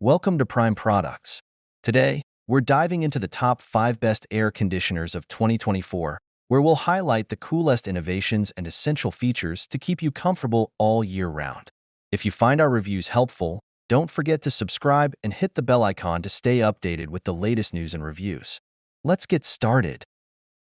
Welcome to Prime Products. Today, we're diving into the top 5 best air conditioners of 2024, where we'll highlight the coolest innovations and essential features to keep you comfortable all year round. If you find our reviews helpful, don't forget to subscribe and hit the bell icon to stay updated with the latest news and reviews. Let's get started.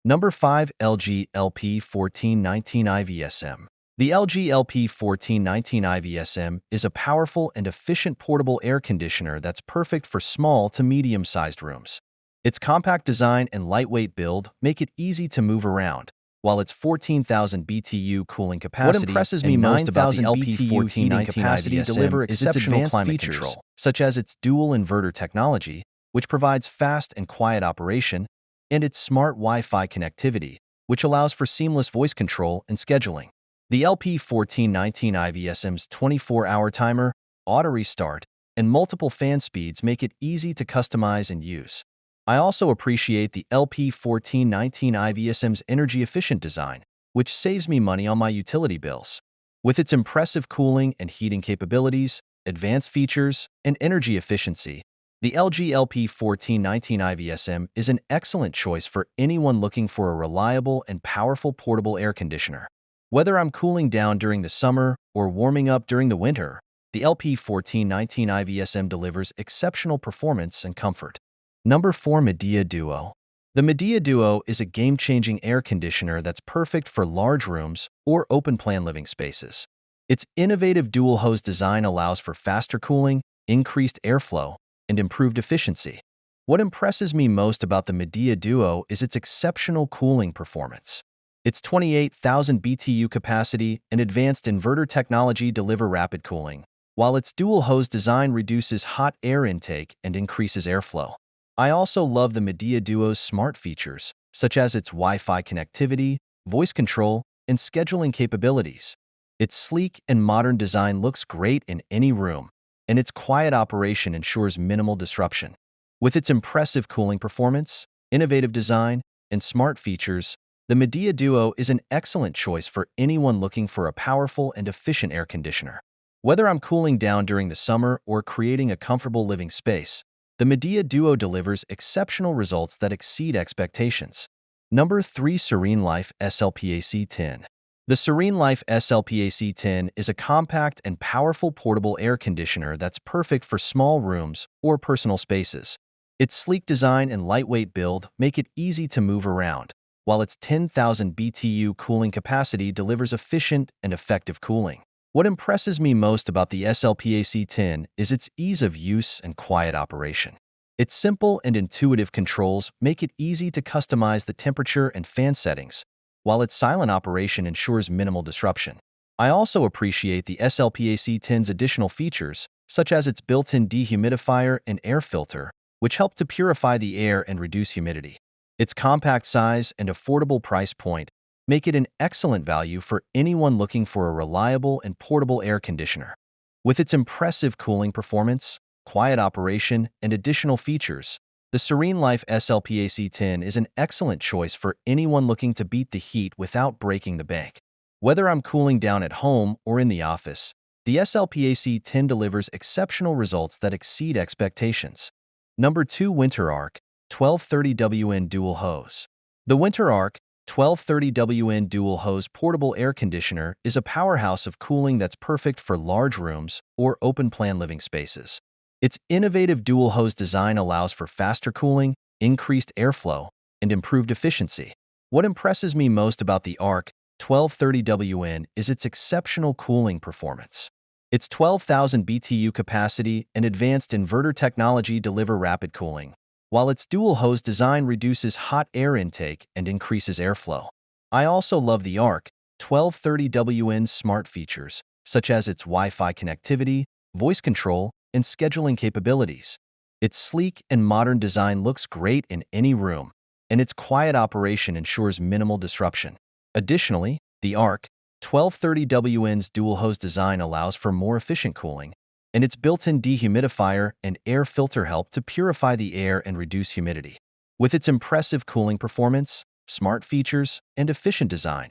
Number 5. LG LP1419 IVSM. The LG LP1419 IVSM is a powerful and efficient portable air conditioner that's perfect for small to medium-sized rooms. Its compact design and lightweight build make it easy to move around, while its 14,000 BTU cooling capacity What impresses me most about the LP1419 capacity deliver is its exceptional advanced climate features, control, such as its dual inverter technology, which provides fast and quiet operation, and its smart Wi-Fi connectivity, which allows for seamless voice control and scheduling. The LP1419 IVSM's 24-hour timer, auto restart, and multiple fan speeds make it easy to customize and use. I also appreciate the LP1419 IVSM's energy-efficient design, which saves me money on my utility bills. With its impressive cooling and heating capabilities, advanced features, and energy efficiency, the LG LP1419 IVSM is an excellent choice for anyone looking for a reliable and powerful portable air conditioner. Whether I'm cooling down during the summer or warming up during the winter, the LP1419 IVSM delivers exceptional performance and comfort. Number 4. Medea Duo. The Medea Duo is a game-changing air conditioner that's perfect for large rooms or open-plan living spaces. Its innovative dual-hose design allows for faster cooling, increased airflow, and improved efficiency. What impresses me most about the Medea Duo is its exceptional cooling performance. Its 28,000 BTU capacity and advanced inverter technology deliver rapid cooling, while its dual-hose design reduces hot air intake and increases airflow. I also love the Medea Duo's smart features, such as its Wi-Fi connectivity, voice control, and scheduling capabilities. Its sleek and modern design looks great in any room, and its quiet operation ensures minimal disruption. With its impressive cooling performance, innovative design, and smart features, the Medea Duo is an excellent choice for anyone looking for a powerful and efficient air conditioner. Whether I'm cooling down during the summer or creating a comfortable living space, the Medea Duo delivers exceptional results that exceed expectations. Number 3. Serene Life SLPAC 10. The Serene Life SLPAC 10 is a compact and powerful portable air conditioner that's perfect for small rooms or personal spaces. Its sleek design and lightweight build make it easy to move around, while its 10,000 BTU cooling capacity delivers efficient and effective cooling. What impresses me most about the SLPAC 10 is its ease of use and quiet operation. Its simple and intuitive controls make it easy to customize the temperature and fan settings, while its silent operation ensures minimal disruption. I also appreciate the SLPAC 10's additional features, such as its built-in dehumidifier and air filter, which help to purify the air and reduce humidity. Its compact size and affordable price point make it an excellent value for anyone looking for a reliable and portable air conditioner. With its impressive cooling performance, quiet operation, and additional features, the Serene Life SLPAC 10 is an excellent choice for anyone looking to beat the heat without breaking the bank. Whether I'm cooling down at home or in the office, the SLPAC 10 delivers exceptional results that exceed expectations. Number 2. Whynter Arc 1230WN Dual Hose. The Whynter Arc 1230WN Dual Hose portable air conditioner is a powerhouse of cooling that's perfect for large rooms or open-plan living spaces. Its innovative dual-hose design allows for faster cooling, increased airflow, and improved efficiency. What impresses me most about the Arc 1230WN is its exceptional cooling performance. Its 12,000 BTU capacity and advanced inverter technology deliver rapid cooling, while its dual-hose design reduces hot air intake and increases airflow. I also love the Arc 1230WN's smart features, such as its Wi-Fi connectivity, voice control, and scheduling capabilities. Its sleek and modern design looks great in any room, and its quiet operation ensures minimal disruption. Additionally, the Arc 1230WN's dual-hose design allows for more efficient cooling, and its built-in dehumidifier and air filter help to purify the air and reduce humidity. With its impressive cooling performance, smart features, and efficient design,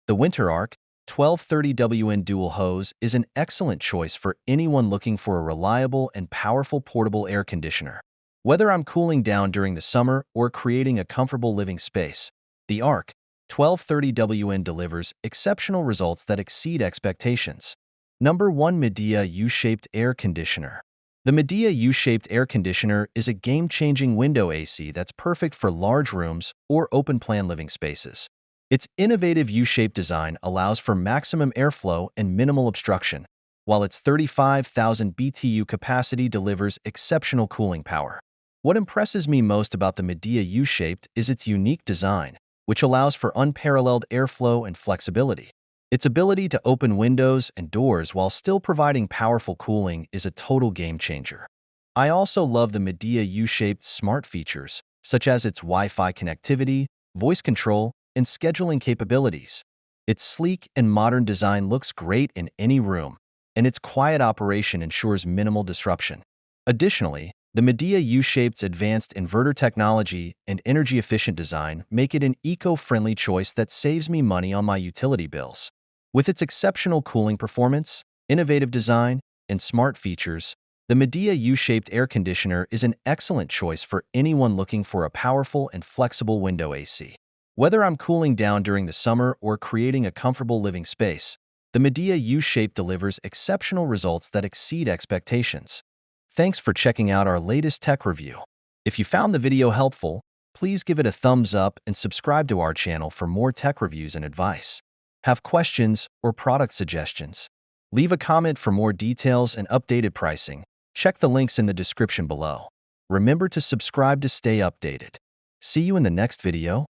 the Whynter Arc 1230WN Dual Hose is an excellent choice for anyone looking for a reliable and powerful portable air conditioner. Whether I'm cooling down during the summer or creating a comfortable living space, the ARC 1230WN delivers exceptional results that exceed expectations. Number 1. Medea U-Shaped Air Conditioner. The Medea U-Shaped Air Conditioner is a game-changing window AC that's perfect for large rooms or open-plan living spaces. Its innovative U-shaped design allows for maximum airflow and minimal obstruction, while its 35,000 BTU capacity delivers exceptional cooling power. What impresses me most about the Medea U-Shaped is its unique design, which allows for unparalleled airflow and flexibility. Its ability to open windows and doors while still providing powerful cooling is a total game-changer. I also love the Medea U-Shaped smart features, such as its Wi-Fi connectivity, voice control, and scheduling capabilities. Its sleek and modern design looks great in any room, and its quiet operation ensures minimal disruption. Additionally, the Medea U-Shaped's advanced inverter technology and energy-efficient design make it an eco-friendly choice that saves me money on my utility bills. With its exceptional cooling performance, innovative design, and smart features, the Medea U-Shaped air conditioner is an excellent choice for anyone looking for a powerful and flexible window AC. Whether I'm cooling down during the summer or creating a comfortable living space, the Medea U-Shape delivers exceptional results that exceed expectations. Thanks for checking out our latest tech review. If you found the video helpful, please give it a thumbs up and subscribe to our channel for more tech reviews and advice. Have questions or product suggestions? Leave a comment for more details and updated pricing. Check the links in the description below. Remember to subscribe to stay updated. See you in the next video.